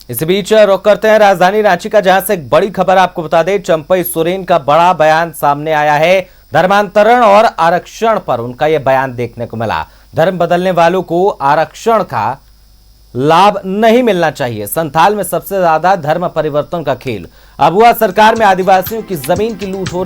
इसी बीच रुख करते हैं राजधानी रांची का, जहां से एक बड़ी खबर आपको बता दें। चंपई सोरेन का बड़ा बयान सामने आया है। धर्मांतरण और आरक्षण पर उनका यह बयान देखने को मिला। धर्म बदलने वालों को आरक्षण का लाभ नहीं मिलना चाहिए। संथाल में सबसे ज्यादा धर्म परिवर्तन का खेल। अबुआ सरकार में आदिवासियों की जमीन की लूट हो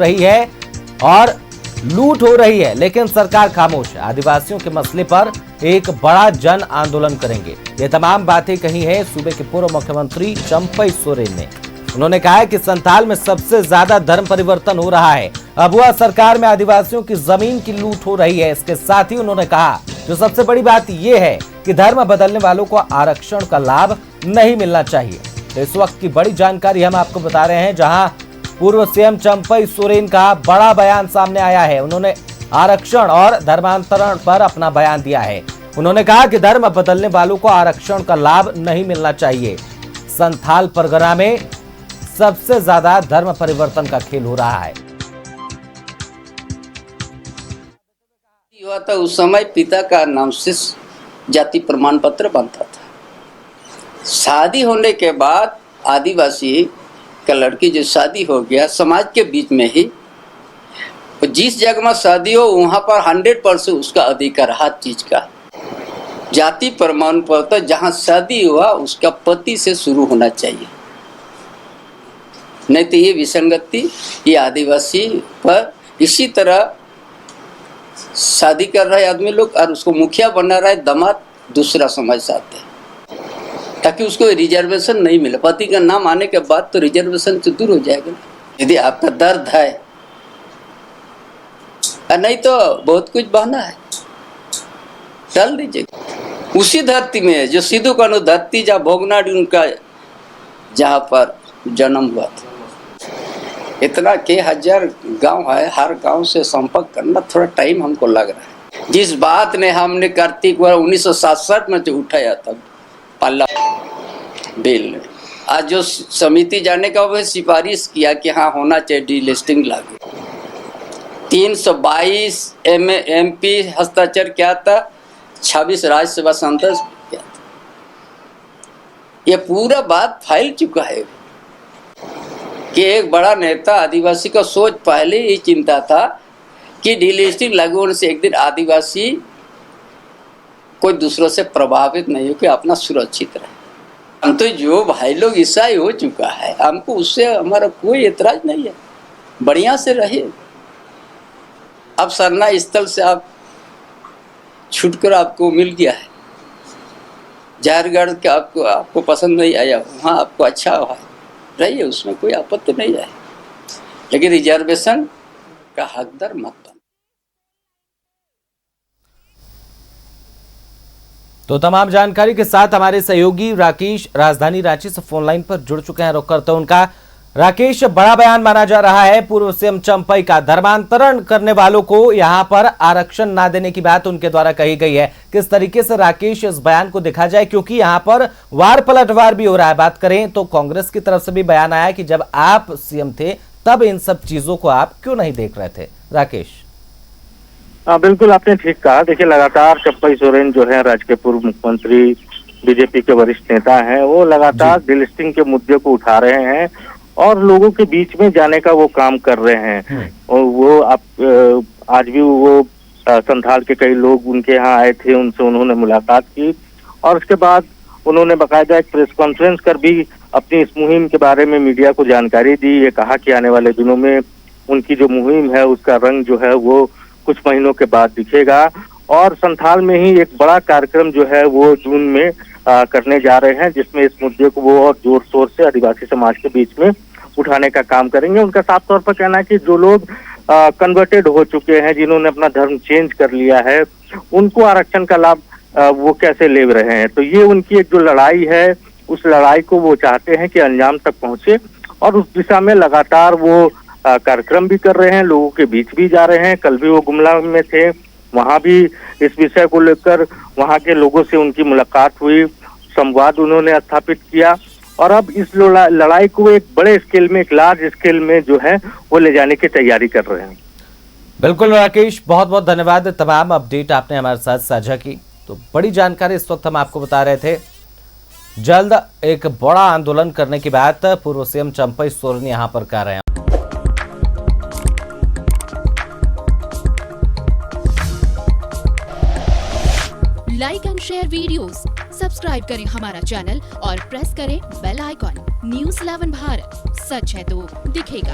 रही है, लेकिन सरकार खामोश है। आदिवासियों के मसले पर एक बड़ा जन आंदोलन करेंगे। ये तमाम बातें कही है सूबे के पूर्व मुख्यमंत्री चंपई सोरेन ने। उन्होंने कहा है कि संथाल में सबसे ज्यादा धर्म परिवर्तन हो रहा है। अबुआ सरकार में आदिवासियों की जमीन की लूट हो रही है। इसके साथ ही उन्होंने कहा, जो सबसे बड़ी बात यह है कि धर्म बदलने वालों को आरक्षण का लाभ नहीं मिलना चाहिए। तो इस वक्त की बड़ी जानकारी हम आपको बता रहे हैं, जहां पूर्व सीएम चंपई सोरेन का बड़ा बयान सामने आया है। उन्होंने आरक्षण और धर्मांतरण पर अपना बयान दिया है। उन्होंने कहा कि धर्म बदलने वालों को आरक्षण का लाभ नहीं मिलना चाहिए। संथाल परगना में सबसे ज्यादा धर्म परिवर्तन का खेल हो रहा है। हुआ था उस समय पिता का नाम से जाति प्रमाण पत्र बनता था। शादी होने के बाद आदिवासी का लड़की जो शादी हो गया समाज के बीच में ही, जिस जगह में शादी हो वहाँ पर 100% उसका अधिकार हर चीज का। जाति प्रमाण पत्र जहाँ शादी हुआ उसका पति से शुरू होना चाहिए, नहीं तो ये विसंगति ये आदिवासी पर। इसी तरह शादी कर रहे आदमी लोग और उसको मुखिया बना रहा है दामाद दूसरा समाज से आते हैं, ताकि उसको रिजर्वेशन नहीं मिले। पति का नाम आने के बाद तो रिजर्वेशन से दूर हो जाएगा। यदि आपका दर्द है नहीं तो बहुत कुछ बहाना है, चल दीजिए। उसी धरती में जो सिद्धू कानू धरती जहाँ भोगनाडी उनका जहाँ पर जन्म हुआ था, इतना के हजार गांव है, हर गांव से संपर्क करना थोड़ा टाइम हमको लग रहा है। जिस बात ने हमने कार्तिक 1967 में जो उठाया था पल्ला बिल ने, आज जो समिति जाने का वह सिफारिश किया कि हाँ होना चाहिए डीलिस्टिंग लागू। 322 MP हस्ताक्षर किया था, 26 राज्यसभा सांसद किया था। ये पूरा बात फैल चुका है कि एक बड़ा नेता आदिवासी का सोच पहले ही चिंता था कि डीलिस्टिंग लागू होने से एक दिन आदिवासी कोई दूसरों से प्रभावित नहीं हो, कि अपना सुरक्षित रहे। हम तो जो भाई लोग ईसाई हो चुका है, हमको उससे हमारा कोई एतराज नहीं है, बढ़िया से रहे। अब सरना स्थल से आप छूटकर आपको मिल गया है, झारखंड का आपको पसंद नहीं आया, वहाँ आपको अच्छा हुआ, रहिए, उसमें कोई आपत्ति नहीं है, लेकिन रिजर्वेशन का हकदार मत बनो। तो तमाम जानकारी के साथ हमारे सहयोगी राकेश राजधानी रांची से फोन लाइन पर जुड़ चुके हैं। रुख करते हैं उनका। राकेश, बड़ा बयान माना जा रहा है पूर्व सीएम चंपई का। धर्मांतरण करने वालों को यहां पर आरक्षण ना देने की बात उनके द्वारा कही गई है। किस तरीके से राकेश इस बयान को देखा जाए, क्योंकि यहां पर वार पलटवार भी हो रहा है। बात करें तो कांग्रेस की तरफ से भी बयान आया कि जब आप सीएम थे तब इन सब चीजों को आप क्यों नहीं देख रहे थे। राकेश, बिल्कुल आपने ठीक कहा। देखिए, लगातार चंपई सोरेन जो है राज्य के पूर्व मुख्यमंत्री, बीजेपी के वरिष्ठ नेता हैं, वो लगातार डीलिस्टिंग के मुद्दे को उठा रहे हैं और लोगों के बीच में जाने का वो काम कर रहे हैं। और वो आज भी वो संथाल के कई लोग उनके यहाँ आए थे, उनसे उन्होंने मुलाकात की और उसके बाद उन्होंने बाकायदा एक प्रेस कॉन्फ्रेंस कर भी अपनी इस मुहिम के बारे में मीडिया को जानकारी दी। ये कहा कि आने वाले दिनों में उनकी जो मुहिम है उसका रंग जो है वो कुछ महीनों के बाद दिखेगा और संथाल में ही एक बड़ा कार्यक्रम जो है वो जून में करने जा रहे हैं, जिसमें इस मुद्दे को वो और जोर शोर से आदिवासी समाज के बीच में उठाने का काम करेंगे। उनका साफ तौर पर कहना है कि जो लोग कन्वर्टेड हो चुके हैं, जिन्होंने अपना धर्म चेंज कर लिया है, उनको आरक्षण का लाभ वो कैसे ले रहे हैं। तो ये उनकी एक जो लड़ाई है, उस लड़ाई को वो चाहते हैं कि अंजाम तक पहुंचे और उस दिशा में लगातार वो कार्यक्रम भी कर रहे हैं, लोगों के बीच भी जा रहे हैं। कल भी वो गुमला में थे, वहां भी इस विषय को लेकर वहां के लोगों से उनकी मुलाकात हुई, संवाद उन्होंने स्थापित किया और अब इस लड़ाई को एक बड़े स्केल में, एक लार्ज स्केल में जो है वो ले जाने की तैयारी कर रहे हैं। बिल्कुल राकेश, बहुत बहुत धन्यवाद। तमाम अपडेट आपने हमारे साथ साझा की। तो बड़ी जानकारी इस वक्त हम आपको बता रहे थे। जल्द एक बड़ा आंदोलन करने की बात पूर्व सीएम चंपई सोरेन यहां पर कह रहे हैं। Like and share videos, subscribe करें हमारा चैनल और प्रेस करें बेल आइकॉन। न्यूज़ 11 भारत, सच है तो दिखेगा।